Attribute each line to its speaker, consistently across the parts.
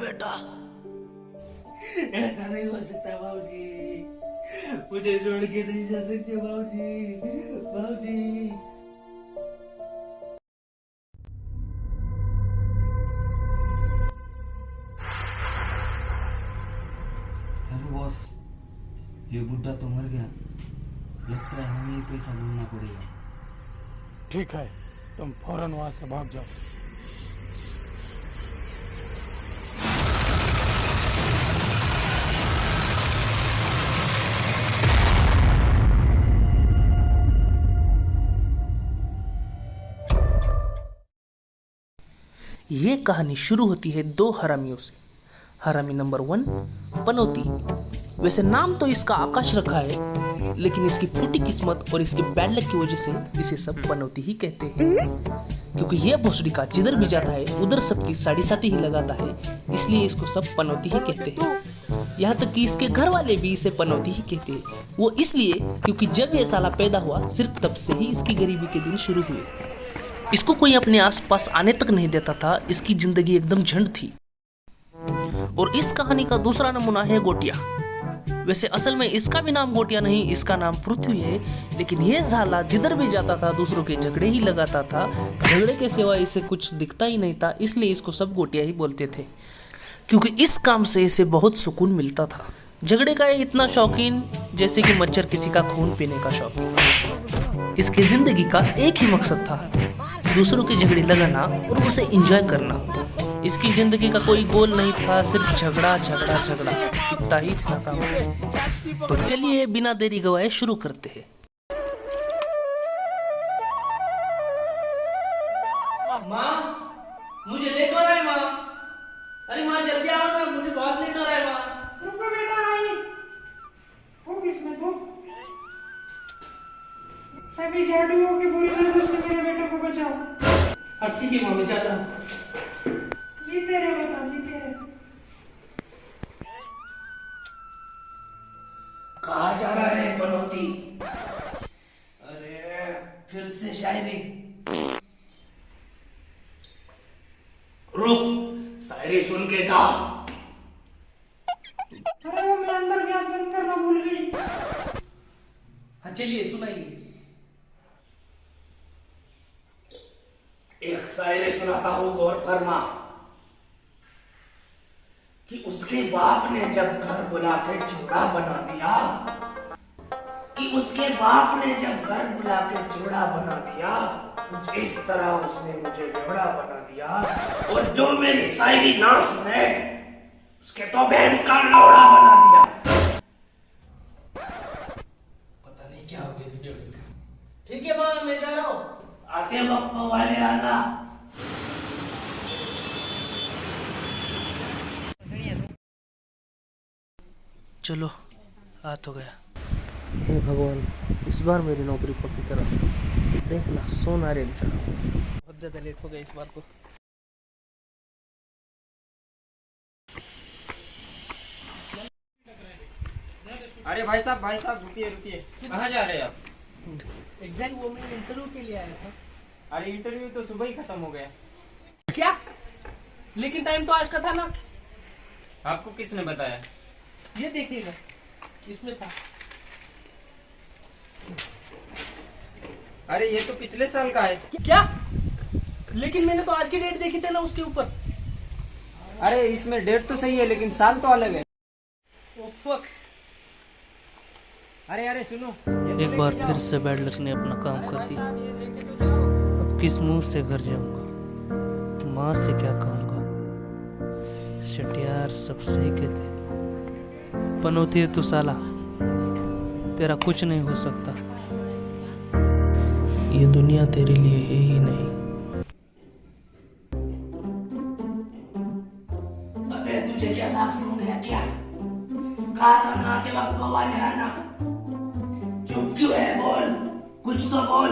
Speaker 1: बेटा। ऐसा नहीं हो सकता बाबूजी, मुझे छोड़ के नहीं जा सकते बाबूजी, बाबूजी।
Speaker 2: हेलो बॉस, ये बुड्ढा तो मर गया, लगता है हमें ही पैसा ढूंढना पड़ेगा।
Speaker 3: ठीक है, तुम फौरन वहां से भाग जाओ।
Speaker 4: ये कहानी शुरू होती है दो हरामियों से। हरामी नंबर 1 पनौती। वैसे नाम तो इसका आकाश रखा है, लेकिन इसकी फूटी किस्मत और इसके बैड लक की वजह से इसे सब पनौती ही कहते हैं। क्योंकि ये भोसड़ी का जिधर भी जाता है उधर सबकी साड़ी साथी ही लगाता है, इसलिए इसको सब पनौती ही कहते हैं। यहाँ तक कि इसके घर वाले भी इसे पनौती ही कहते हैं। वो इसलिए क्योंकि जब ये साला पैदा हुआ सिर्फ तब से ही इसकी गरीबी के दिन शुरू हुए। इसको कोई अपने आसपास आने तक नहीं देता था, इसकी जिंदगी एकदम झंड थी। और इस कहानी का दूसरा नमूना है गोटिया। वैसे असल में इसका भी नाम गोटिया नहीं, इसका नाम पृथ्वी है, लेकिन ये झाला जिधर भी जाता था दूसरों के झगड़े ही लगाता था। झगड़े के सिवा इसे कुछ दिखता ही नहीं था, इसलिए इसको सब गोटिया ही बोलते थे, क्योंकि इस काम से इसे बहुत सुकून मिलता था। झगड़े का इतना शौकीन जैसे कि मच्छर किसी का खून पीने का शौकीन। इसकी जिंदगी का एक ही मकसद था, दूसरों के झगड़े लगाना और उसे एंजॉय करना। इसकी जिंदगी का कोई गोल नहीं था, सिर्फ झगड़ा झगड़ा झगड़ा, इतना ही था काम। तो चलिए बिना देरी गवाए शुरू करते हैं।
Speaker 1: माँ, मुझे लेट हो रहा है माँ। अरे माँ जल्दी आओ ना, मुझे बहुत लेट हो रहा है माँ।
Speaker 5: रुको बेटा, आई वो इसमें तो सभी झाड़ुओं की बुरी नजर से मेरे बेटे को बचाओ।
Speaker 1: अब ठीक है माँ, मैं जाता हूँ।
Speaker 5: जीते रहे बेटा, जीते रहे।
Speaker 1: कहाँ जा रहा है पनौती? अरे फिर से शायरी। रुक, शायरी सुन के जा।
Speaker 5: अरे वो मैं अंदर गैस बंद करना भूल गई।
Speaker 1: हाँ चलिए सुनाइए। एक शायरी सुनाता हूँ, गौर फरमा। कि उसके बाप ने जब घर बुला के चूड़ा बना दिया, कि उसके बाप ने जब घर बुला के चूड़ा बना दिया, कुछ इस तरह उसने मुझे बेवड़ा बना दिया। और जो मेरी शायरी ना सुने उसके तो बहन का लौड़ा बना दिया। पता नहीं क्या हो गया इस बेवड़े का। ठीक है मां, मैं जा रहा हूँ, आते वक्त वाले आना।
Speaker 4: चलो आ तो गया। हे भगवान, इस बार मेरी नौकरी पक्की करा, देखना सोना रेल चढ़ा। बहुत ज्यादा लेट हो गया इस बार को।
Speaker 6: अरे भाई साहब रुकिए रुकिए, कहाँ जा रहे हैं आप?
Speaker 4: एग्जैक्ट वो मैं इंटरव्यू के लिए आया था।
Speaker 6: अरे इंटरव्यू तो सुबह ही खत्म हो गया।
Speaker 4: क्या? लेकिन टाइम तो आज का था ना।
Speaker 6: आपको किसने बताया?
Speaker 4: ये देखिएगा, इसमें था।
Speaker 6: अरे ये तो पिछले साल का है।
Speaker 4: क्या? लेकिन मैंने तो आज की डेट देखी थी ना उसके ऊपर।
Speaker 6: अरे इसमें डेट तो सही है लेकिन साल तो अलग है।
Speaker 4: Oh fuck.
Speaker 6: अरे सुनो,
Speaker 4: एक बार फिर से बैड लक ने अपना काम कर दिया। अब किस मुंह से घर जाऊंगा, माँ से क्या कहूंगा। शटियार सब सही कहते, पनौती है तू साला, तेरा कुछ नहीं हो सकता। ये दुनिया तेरे लिए है ही नहीं।
Speaker 1: अबे तुझे क्या साफ सुन है क्या? कहा था ना आते वक्त वाले आना। चुप क्यों है? बोल, कुछ तो बोल।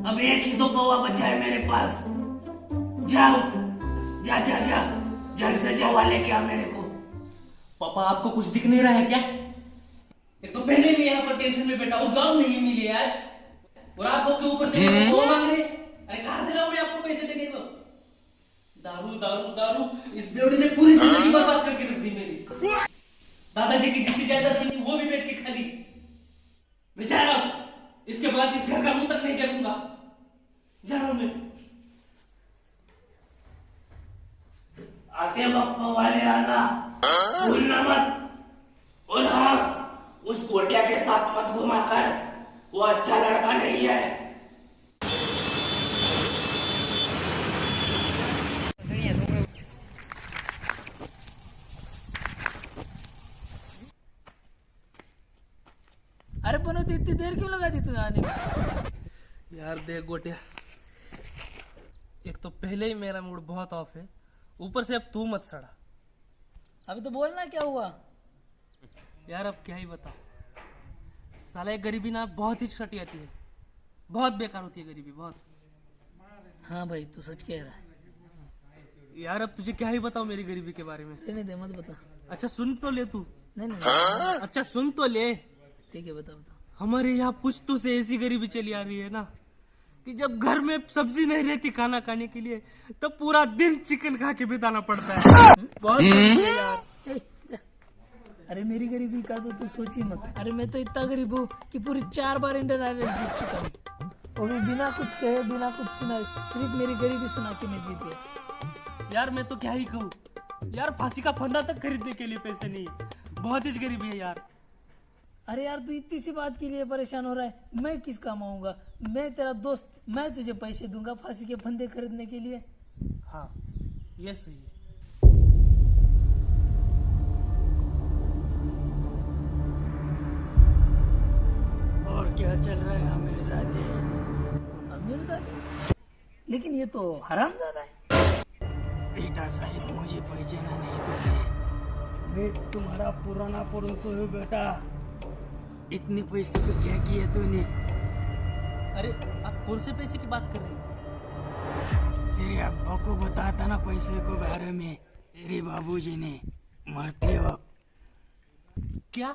Speaker 1: अब एक ही तो कौवा बचा है मेरे पास। जाओ, जा जा जा, जल्द से जाओ वाले क्या मेरे को। पापा आपको कुछ दिख नहीं रहा है क्या? एक तो पहले भी यहाँ पर टेंशन में बैठा हूँ, जॉब नहीं मिली आज, और आप लोग के ऊपर से कौवा मांग रहे। अरे कहाँ से लाऊं मैं आपको पैसे देने को?
Speaker 4: दारू दारू दारू, इस बेवड़े ने पूरी जिंदगी बर्बाद करके रख दी मेरी। दादाजी की जितनी जायदाद थी वो भी बेच के खा ली। मैं जा रहा हूं, इसके बाद इस घर का मुंह तक नहीं देखूंगा। जा रहा हूं मैं।
Speaker 1: आते वक्त वाले आना भूलना मत। और हाँ, उस कोटिया के साथ मत घुमा कर, वो अच्छा लड़का नहीं है।
Speaker 7: अरे पनौती इतनी देर क्यों लगा दी तू आने में?
Speaker 4: यार देख गोटिया, एक तो पहले ही मेरा मूड बहुत ऑफ है, ऊपर से अब तू मत सड़ा।
Speaker 7: अभी तो बोलना क्या हुआ?
Speaker 4: यार अब क्या ही बताओ, साले गरीबी ना बहुत ही छटी आती है, बहुत बेकार होती है गरीबी, बहुत।
Speaker 7: हाँ भाई तू सच कह रहा है।
Speaker 4: यार अब तुझे क्या ही बताओ मेरी गरीबी के बारे में।
Speaker 7: रहने दे, मत बता।
Speaker 4: अच्छा सुन तो ले तू।
Speaker 7: नहीं नहीं
Speaker 4: अच्छा सुन तो ले।
Speaker 7: ठीक है, बता बता।
Speaker 4: हमारे यहाँ पुश्तों से ऐसी गरीबी चली आ रही है ना कि जब घर में सब्जी नहीं रहती खाना खाने के लिए, तो पूरा दिन चिकन खा के बिताना पड़ता है। बहुत गरीबी है यार।
Speaker 7: ए, जा। अरे मेरी गरीबी का तो तू सोच ही मत। अरे मैं तो इतना गरीब हूँ कि पूरी 4 बार इंडियन आइडल जीत चुका हूँ, वो भी बिना कुछ कहे, बिना कुछ सुनाए, सिर्फ मेरी गरीबी सुना के मैं जीत गया।
Speaker 4: यार मैं तो क्या ही कहूँ यार, फांसी का फंदा तक खरीदने के लिए पैसे नहीं, बहुत ही गरीबी है यार।
Speaker 7: अरे यार तू इतनी सी बात के लिए परेशान हो रहा है, मैं किस काम आऊंगा? मैं तेरा दोस्त, मैं तुझे पैसे दूंगा फांसी के फंदे खरीदने के लिए।
Speaker 4: हाँ ये सही है। और क्या चल रहा है अमीरजादे?
Speaker 7: अमीरजादे? लेकिन ये तो हरामजादा है।
Speaker 4: बेटा शायद मुझे पहचाना नहीं तो दे, मैं तुम्हारा पुराना पड़ोसी हूँ बेटा। इतने पैसे को क्या किया तूने? अरे आप कौन से पैसे की बात कर रहे हो? तेरे अब्बा को बताता ना पैसे को बारे में, तेरे बाबूजी ने मरते वक्त। क्या?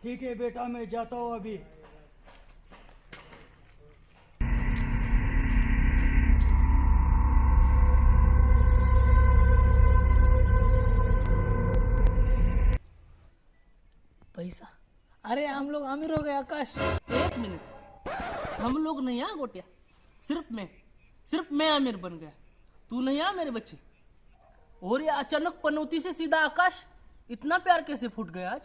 Speaker 4: ठीक है बेटा, मैं जाता हूँ अभी।
Speaker 7: पैसा? अरे हम लोग अमीर हो गए आकाश।
Speaker 4: एक मिनट, हम लोग नहीं आ गोटिया, सिर्फ मैं अमीर बन गया, तू नहीं आ मेरे बच्चे। और ये अचानक पनौती से सीधा आकाश, इतना प्यार कैसे फूट गया आज?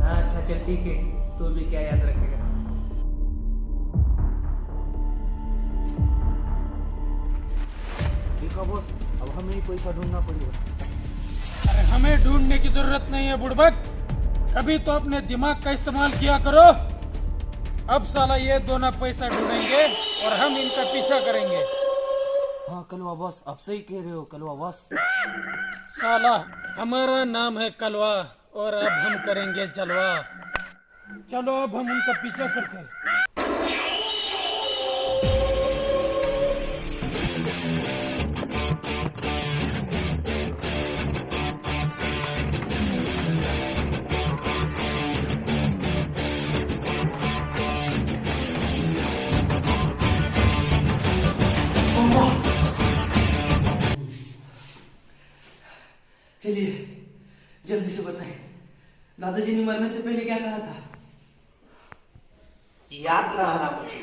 Speaker 4: हाँ अच्छा चल ठीक है, तू भी क्या याद रखेगा। देखो बॉस, अब हमें ही पैसा ढूंढना पड़ेगा।
Speaker 5: अरे हमें ढूंढने की जरूरत नहीं है बुड़बक, कभी तो अपने दिमाग का इस्तेमाल किया करो। अब साला ये दोनों पैसा ढूंढेंगे और हम इनका पीछा करेंगे।
Speaker 2: हाँ कलवा बॉस, आप सही कह रहे हो कलवा बॉस।
Speaker 5: साला हमारा नाम है कलवा और अब हम करेंगे जलवा। चलो अब हम उनका पीछा करते हैं।
Speaker 4: चलिए जल्दी से बताएं, दादाजी ने मरने से पहले क्या कहा था?
Speaker 1: याद ना आ रहा मुझे,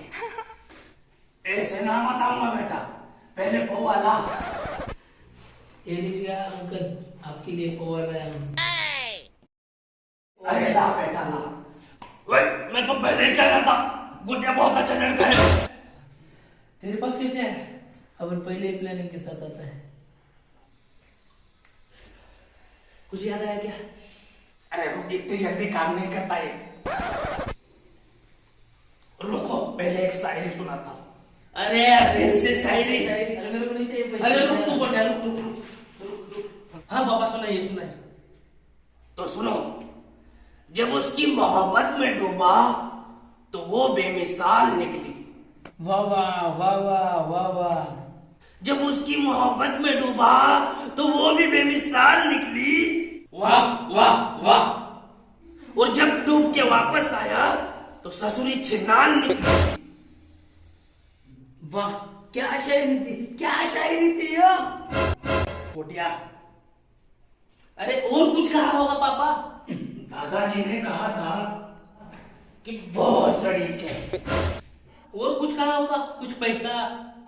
Speaker 1: ऐसे ना बताऊंगा बेटा, पहले पौवा ला।
Speaker 7: ये लीजिए अंकल, आपके लिए पोवर लाया हूँ।
Speaker 1: अरे ला बेटा ला। मैं तो पहले ही कह रहा था, गुड्डिया बहुत अच्छा लड़का है।
Speaker 4: तेरे पास कैसे है?
Speaker 7: अपन पहले ही प्लानिंग के साथ आता है।
Speaker 4: कुछ याद आया क्या?
Speaker 1: अरे रुक, इतनी जल्दी काम नहीं करता है। रुको, पहले एक शायरी सुनाता हूँ। अरे फिर से शायरी?
Speaker 7: अरे मेरे को नहीं चाहिए पैसे।
Speaker 4: अरे रुक तू गोटिया, रुक। हाँ पापा सुनाइए।
Speaker 1: तो सुनो, जब उसकी मोहब्बत में डूबा तो वो बेमिसाल निकली।
Speaker 7: वाह वाह वाह वाह वाह वाह।
Speaker 1: जब उसकी मोहब्बत में डूबा तो वो भी बेमिसाल निकली। वाह वाह वाह। और जब डूब के वापस आया तो ससुरी छिनाल निकली।
Speaker 7: वाह क्या शायरी थी, क्या शायरी थी यो?
Speaker 4: कोटिया, अरे और कुछ कहा होगा पापा?
Speaker 1: दादाजी ने कहा था कि बहुत सड़ी के।
Speaker 4: और कुछ कहा होगा? कुछ पैसा,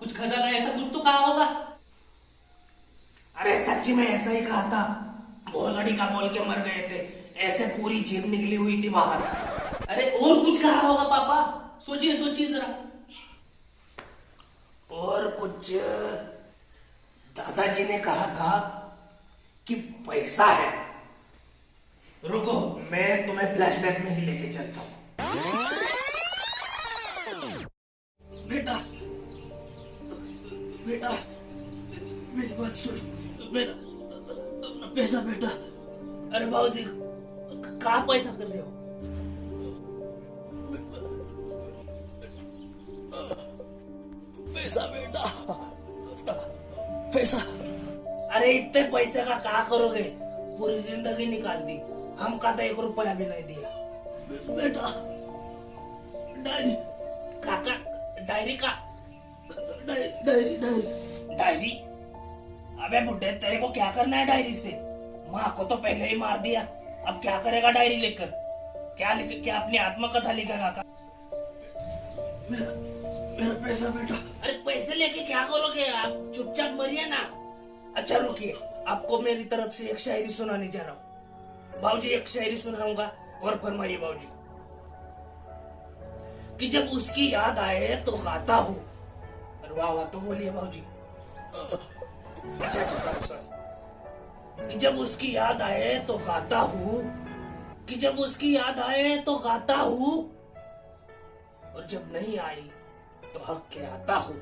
Speaker 4: कुछ खजाना, ऐसा कुछ तो कहा होगा।
Speaker 1: अरे सच्ची में ऐसा ही कहा था। भोसड़ी का बोल के मर गए थे, ऐसे पूरी जीभ निकली हुई थी बाहर।
Speaker 4: अरे और कुछ कहा होगा पापा? सोचिए सोचिए जरा।
Speaker 1: और कुछ दादाजी ने कहा था कि पैसा है। रुको, मैं तुम्हें फ्लैशबैक में ही लेके चलता हूँ। बेटा, बेटा, मेरी बात सुन। मेरा अपना पैसा बेटा।
Speaker 4: अरे बाबूजी, कहाँ पैसा कर रहे हो?
Speaker 1: पैसा बेटा, पैसा।
Speaker 4: अरे इतने पैसे का क्या करोगे? पूरी जिंदगी निकाल दी, हम का तो 1 रुपया भी नहीं दिया।
Speaker 1: बेटा, डायरी,
Speaker 4: काका, डायरी का?
Speaker 1: डायरी।
Speaker 4: डायरी? अबे बुड्ढे, तेरे को क्या करना है डायरी से? माँ को तो पहले ही मार दिया, अब क्या करेगा डायरी लेकर? क्या अपनी आत्मकथा लिखेगा का?
Speaker 1: मेरा पैसा बेटा।
Speaker 4: अरे पैसे लेके क्या करोगे आप? चुपचाप मरिए ना। अच्छा रुकिए, आपको मेरी तरफ से एक शायरी सुनाने जा रहा हूँ। बाबूजी, एक शायरी सुनाऊंगा और फरमाइए बाबूजी। कि जब उसकी याद आए तो गाता हूँ। अरे वाह वाह, तो बोलिए बाबूजी। अच्छा सॉरी। कि जब उसकी याद आए तो गाता हूँ, कि जब उसकी याद आए तो गाता हूँ, और जब नहीं आई तो हक के आता हूँ।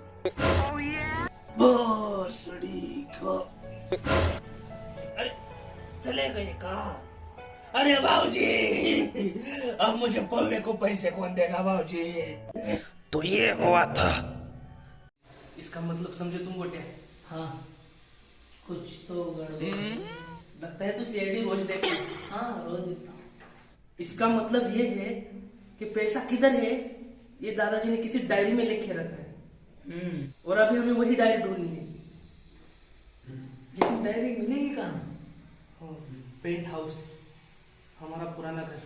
Speaker 1: भोसड़ी को।
Speaker 4: अरे चले गए कहा? अरे बाबूजी, अब मुझे पौवे को पैसे कौन देगा बाबूजी?
Speaker 1: तो ये हुआ था।
Speaker 4: इसका मतलब समझे तुम गोटे?
Speaker 7: हाँ, कुछ तो गड़बड़।
Speaker 4: लगता है तू सीआईडी रोज देखता है।
Speaker 7: हाँ, रोज देखता हूँ।
Speaker 4: इसका मतलब ये है कि पैसा किधर है ये दादाजी ने किसी डायरी में लिखे रखा है, और अभी हमें वही डायरी ढूंढनी है।
Speaker 7: लेकिन डायरी मिलेगी कहाँ?
Speaker 4: पेंट हाउस, हमारा पुराना घर।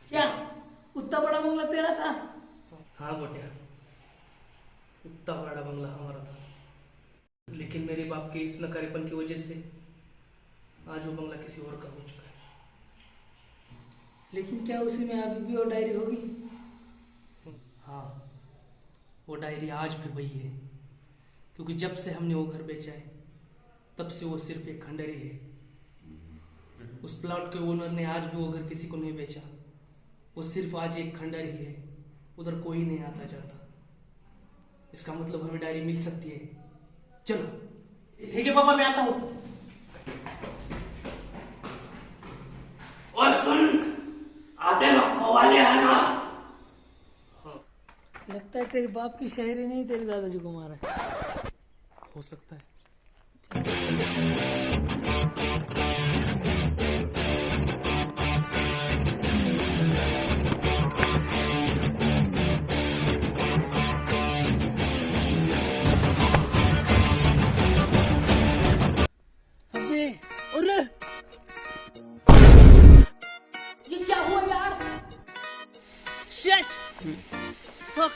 Speaker 7: क्या उतना बड़ा बंगला तेरा था?
Speaker 4: हाँ गोटिया, इतना बड़ा बंगला हमारा था, लेकिन मेरे बाप के इस नकारेपन की वजह से आज वो बंगला किसी और का हो चुका है।
Speaker 7: लेकिन क्या उसी में अभी भी वो डायरी होगी?
Speaker 4: हाँ, वो डायरी आज भी वही है, क्योंकि जब से हमने वो घर बेचा है तब से वो सिर्फ एक खंडर ही है। उस प्लॉट के ओनर ने आज भी वो घर किसी को नहीं बेचा, वो सिर्फ आज एक खंडर ही है, उधर कोई नहीं आता जाता। इसका मतलब हमें डायरी मिल सकती है। चलो ठीक है पापा, मैं आता हूँ।
Speaker 1: और सुन, आते वक्त वाले आना।
Speaker 7: लगता है तेरे बाप की शायरी नहीं, तेरे दादाजी को मारा है।
Speaker 4: हो सकता है।
Speaker 7: अबे,
Speaker 4: अरे ये क्या हुआ यार? शिट! फक!